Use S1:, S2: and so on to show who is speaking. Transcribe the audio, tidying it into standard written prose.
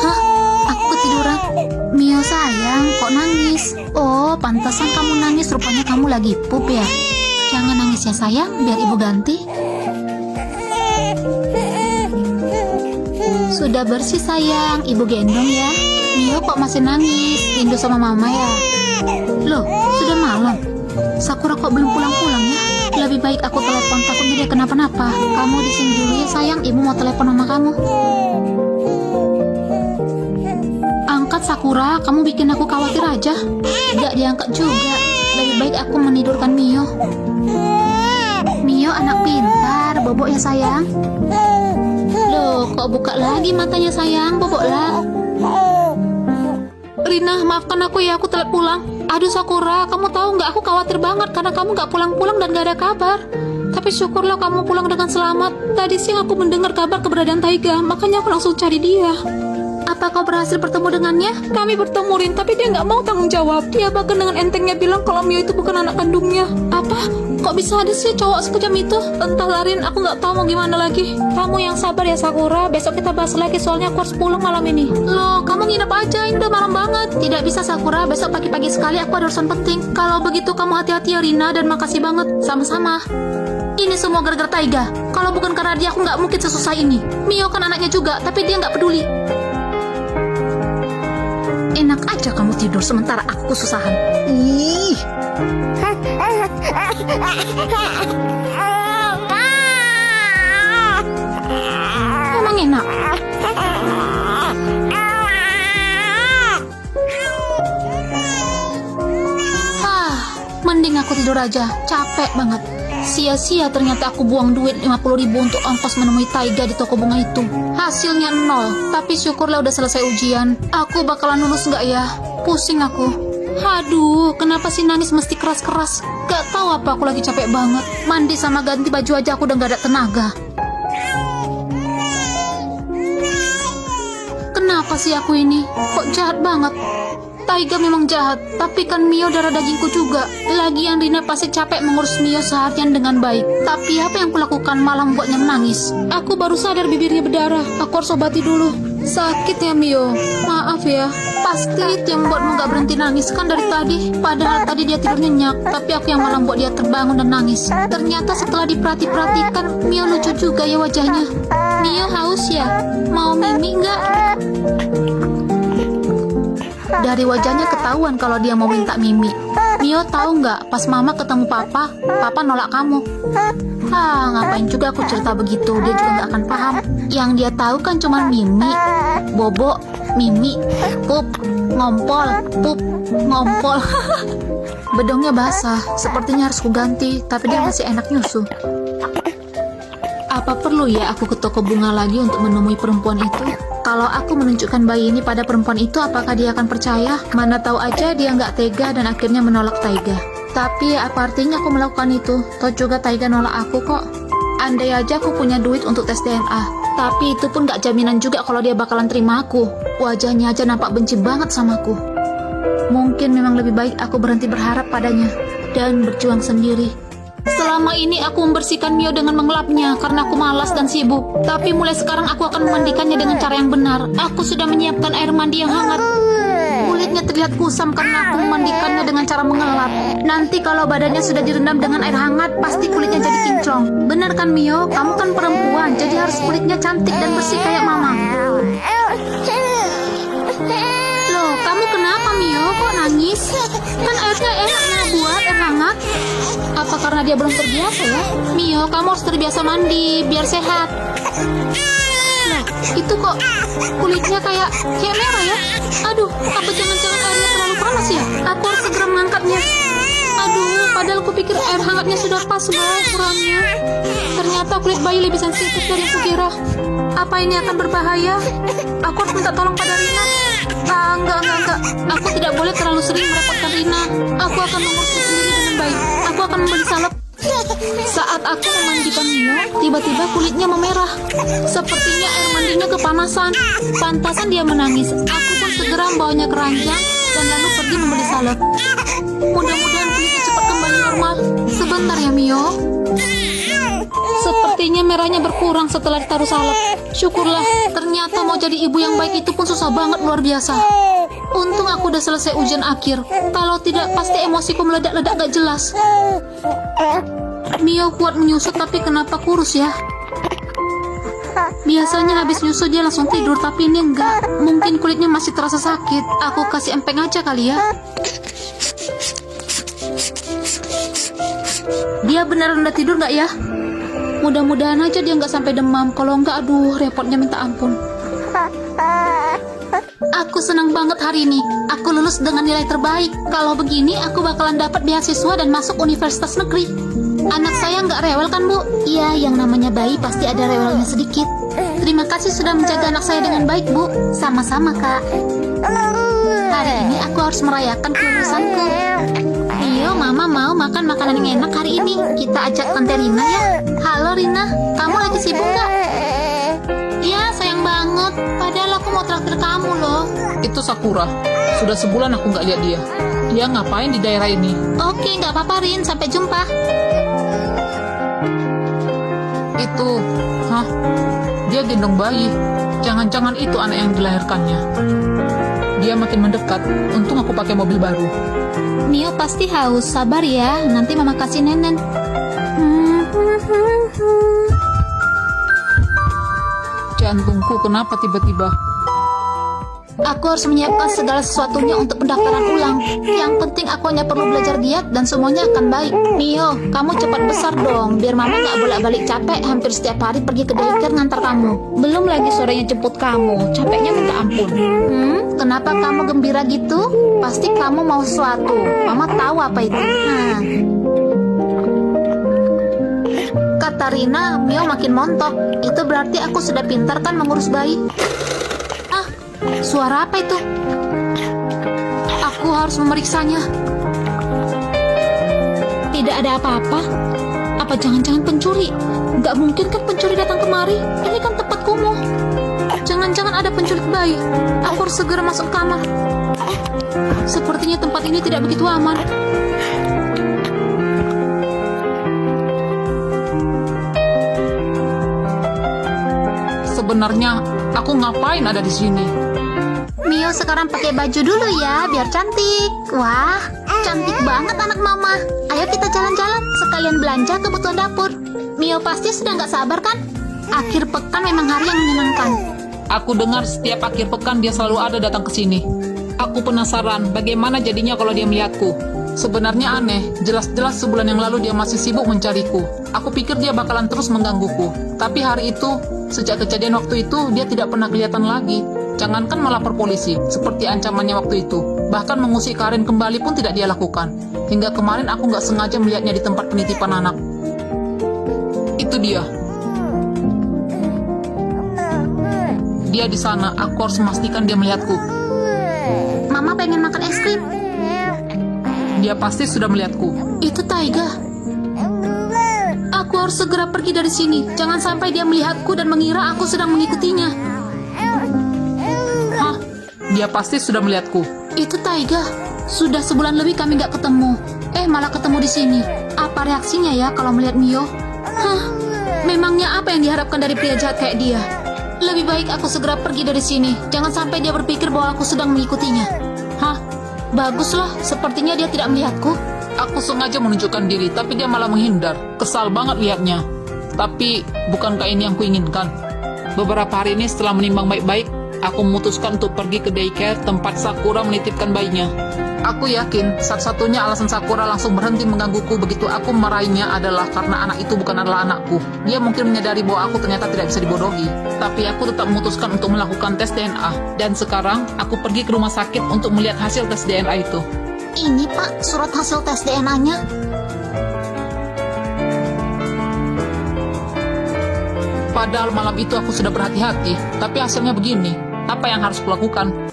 S1: Hah? Aku ketiduran. Mio sayang, kok nangis? Oh, pantasan kamu nangis, rupanya kamu lagi pup ya. Jangan nangis ya sayang, biar ibu ganti. Sudah bersih sayang, ibu gendong ya. Mio kok masih nangis, rindu sama mama ya. Loh, sudah malam. Sakura kok belum pulang-pulang ya? Lebih baik aku telepon, takutnya dia kenapa-napa. Kamu di sini dulu ya sayang, ibu mau telepon sama kamu. Angkat Sakura, kamu bikin aku khawatir aja. Gak diangkat juga. Lebih baik aku menidurkan Mio. Mio anak pintar, bobok ya sayang. Loh, kok buka lagi matanya sayang, boboklah. Rina, maafkan aku ya, aku telat pulang. Aduh Sakura, kamu tahu nggak, aku khawatir banget karena kamu nggak pulang-pulang dan nggak ada kabar. Tapi syukurlah kamu pulang dengan selamat. Tadi siang aku mendengar kabar keberadaan Taiga, makanya aku langsung cari dia. Apa kau berhasil bertemu dengannya? Kami bertemu Rin, tapi dia nggak mau tanggung jawab. Dia bahkan dengan entengnya bilang kalau Mio itu bukan anak kandungnya. Apa? Kok bisa ada sih cowok sekejam itu? Entahlah Rin, aku nggak tahu mau gimana lagi. Kamu yang sabar ya Sakura, besok kita bahas lagi soalnya aku harus pulang malam ini. Loh, kamu nginep aja, ini udah malam banget. Tidak bisa Sakura, besok pagi-pagi sekali aku ada urusan penting. Kalau begitu kamu hati-hati ya Rina, dan makasih banget. Sama-sama. Ini semua gara-gara Taiga. Kalau bukan karena dia, aku nggak mungkin sesusah ini. Mio kan anaknya juga, tapi dia nggak peduli. Enak aja kamu tidur sementara aku kesusahan. Ih. Emang enak. Mending aku tidur aja. Capek banget. Sia-sia ternyata aku buang duit 50.000 untuk ongkos menemui Taiga di toko bunga itu. Hasilnya 0. Tapi syukurlah udah selesai ujian. Aku bakalan lulus nggak ya? Pusing aku. Aduh, kenapa sih nangis mesti keras-keras? Gak tahu apa, aku lagi capek banget. Mandi sama ganti baju aja aku udah gak ada tenaga. Kenapa sih aku ini? Kok jahat banget? Taiga memang jahat, tapi kan Mio darah dagingku juga. Lagian Rina pasti capek mengurus Mio seharian dengan baik. Tapi apa yang kulakukan malah membuatnya menangis. Aku baru sadar bibirnya berdarah. Aku harus obati dulu. Sakit ya Mio? Maaf ya. Pasti itu yang membuatmu gak berhenti nangis kan dari tadi. Padahal tadi dia tidur nyenyak, tapi aku yang malah membuat dia terbangun dan nangis. Ternyata setelah diperhati-perhatikan, Mio lucu juga ya wajahnya. Mio haus ya? Mau mimi gak? Dari wajahnya ketahuan kalau dia mau minta mimi. Mio tahu nggak, pas mama ketemu papa nolak kamu. Ngapain juga aku cerita begitu, dia juga nggak akan paham. Yang dia tahu kan cuma mimi, bobo, mimi, pup, ngompol, pup, ngompol. Bedongnya basah, sepertinya harus kuganti, tapi dia masih enak nyusu. Apa perlu ya aku ke toko bunga lagi untuk menemui perempuan itu? Kalau aku menunjukkan bayi ini pada perempuan itu, apakah dia akan percaya? Mana tahu aja dia nggak tega dan akhirnya menolak Taiga. Tapi apa artinya aku melakukan itu? Toh juga Taiga nolak aku kok. Andai aja aku punya duit untuk tes DNA. Tapi itu pun nggak jaminan juga kalau dia bakalan terima aku. Wajahnya aja nampak benci banget sama aku. Mungkin memang lebih baik aku berhenti berharap padanya dan berjuang sendiri. Selama ini aku membersihkan Mio dengan mengelapnya karena aku malas dan sibuk. Tapi mulai sekarang aku akan memandikannya dengan cara yang benar. Aku sudah menyiapkan air mandi yang hangat. Kulitnya terlihat kusam karena aku memandikannya dengan cara mengelap. Nanti kalau badannya sudah direndam dengan air hangat, pasti kulitnya jadi kinclong. Benar kan Mio? Kamu kan perempuan, jadi harus kulitnya cantik dan bersih kayak mama. Loh, kamu kenapa Mio? Kok nangis? Kan airnya enak buat air hangat. Apa karena dia belum terbiasa ya? Mio, kamu harus terbiasa mandi biar sehat. Nah, itu kok kulitnya kayak merah ya? Aduh, apa jangan-jangan airnya terlalu panas ya? Aku harus segera mengangkatnya. Aduh, padahal aku pikir air hangatnya sudah pas banget ukurannya. Ternyata kulit bayi lebih sensitif dari yang kukira. Apa ini akan berbahaya? Aku harus minta tolong pada Rina. Enggak. Aku tidak boleh terlalu sering merepotkan Rina. Aku akan mengurusnya sendiri dengan baik. Aku akan membeli salep. Saat aku memandikan Mio, tiba-tiba kulitnya memerah. Sepertinya air mandinya kepanasan. Pantasan dia menangis. Aku pun segera membawanya ke ranjang dan lalu pergi membeli salep. Mudah-mudahan kulitnya cepat kembali normal. Sebentar ya Mio. merahnya berkurang setelah ditaruh salep. Syukurlah, ternyata mau jadi ibu yang baik itu pun susah banget, luar biasa. Untung aku udah selesai ujian akhir. Kalau tidak, pasti emosiku meledak-ledak gak jelas. Mio kuat menyusut, tapi kenapa kurus ya? Biasanya habis nyusu dia langsung tidur, tapi ini enggak. Mungkin kulitnya masih terasa sakit. Aku kasih empeng aja kali ya. Dia beneran udah tidur nggak ya? Mudah-mudahan aja dia nggak sampai demam. Kalau nggak, aduh, repotnya minta ampun. Aku senang banget hari ini. Aku lulus dengan nilai terbaik. Kalau begini, aku bakalan dapat beasiswa dan masuk universitas negeri. Anak saya nggak rewel kan, Bu? Iya, yang namanya bayi pasti ada rewelnya sedikit. Terima kasih sudah menjaga anak saya dengan baik, Bu. Sama-sama, Kak. Hari ini aku harus merayakan kelulusanku. Iyo, Mama mau makan makanan yang enak hari ini. Kita ajak Tante Rina ya. Halo Rina, kamu lagi sibuk nggak? Iya, sayang banget. Padahal aku mau traktir kamu loh.
S2: Itu Sakura. Sudah sebulan aku nggak lihat dia. Dia ngapain di daerah ini?
S1: Oke, nggak apa-apa Rin. Sampai jumpa.
S2: Itu, dia gendong bayi. Jangan-jangan itu anak yang dilahirkannya. Dia makin mendekat. Untung aku pakai mobil baru.
S1: Mio pasti haus. Sabar ya, nanti Mama kasih nenen.
S2: Jantungku kenapa tiba-tiba?
S1: Aku harus menyiapkan segala sesuatunya untuk pendaftaran ulang. Yang penting aku hanya perlu belajar giat dan semuanya akan baik. Mio, kamu cepat besar dong, biar Mama nggak bolak-balik capek hampir setiap hari pergi ke daycare ngantar kamu. Belum lagi sorenya jemput kamu, capeknya minta ampun. Kenapa kamu gembira gitu? Pasti kamu mau sesuatu. Mama tahu apa itu. Kata Rina, Mio makin montok. Itu berarti aku sudah pintar kan mengurus bayi. Suara apa itu? Aku harus memeriksanya. Tidak ada apa-apa. Apa jangan-jangan pencuri? Gak mungkin kan pencuri datang kemari. Ini kan tempat kumuh. Jangan-jangan ada penculik bayi. Aku harus segera masuk kamar. Sepertinya tempat ini tidak begitu aman.
S2: Sebenarnya aku ngapain ada di sini?
S1: Mio sekarang pakai baju dulu ya, biar cantik. Wah, cantik banget anak Mama. Ayo kita jalan-jalan, sekalian belanja kebutuhan dapur. Mio pasti sudah nggak sabar kan? Akhir pekan memang hari yang menyenangkan.
S2: Aku dengar setiap akhir pekan dia selalu ada datang ke sini. Aku penasaran bagaimana jadinya kalau dia melihatku. Sebenarnya aneh, jelas-jelas sebulan yang lalu dia masih sibuk mencariku. Aku pikir dia bakalan terus menggangguku. Tapi hari itu, sejak kejadian waktu itu, dia tidak pernah kelihatan lagi. Jangankan melapor polisi, seperti ancamannya waktu itu. Bahkan mengusir Karin kembali pun tidak dia lakukan. Hingga kemarin aku nggak sengaja melihatnya di tempat penitipan anak. Itu dia. Dia di sana, aku harus memastikan dia melihatku.
S1: Mama pengen makan es krim.
S2: Dia pasti sudah melihatku.
S1: Itu Taiga. Aku harus segera pergi dari sini. Jangan sampai dia melihatku dan mengira aku sedang mengikutinya.
S2: Dia pasti sudah melihatku.
S1: Itu Taiga. Sudah sebulan lebih kami nggak ketemu. Malah ketemu di sini. Apa reaksinya ya kalau melihat Mio? Memangnya apa yang diharapkan dari pria jahat kayak dia? Lebih baik aku segera pergi dari sini. Jangan sampai dia berpikir bahwa aku sedang mengikutinya. Baguslah. Sepertinya dia tidak melihatku.
S2: Aku sengaja menunjukkan diri, tapi dia malah menghindar. Kesal banget lihatnya. Tapi, bukankah ini yang kuinginkan? Beberapa hari ini setelah menimbang baik-baik, aku memutuskan untuk pergi ke daycare tempat Sakura menitipkan bayinya. Aku yakin satu-satunya alasan Sakura langsung berhenti menggangguku begitu aku meraihnya adalah karena anak itu bukan adalah anakku. Dia mungkin menyadari bahwa aku ternyata tidak bisa dibodohi. Tapi aku tetap memutuskan untuk melakukan tes DNA. Dan sekarang aku pergi ke rumah sakit untuk melihat hasil tes DNA itu.
S1: Ini Pak, surat hasil tes DNA-nya.
S2: Padahal malam itu aku sudah berhati-hati, tapi hasilnya begini. Apa yang harus kulakukan?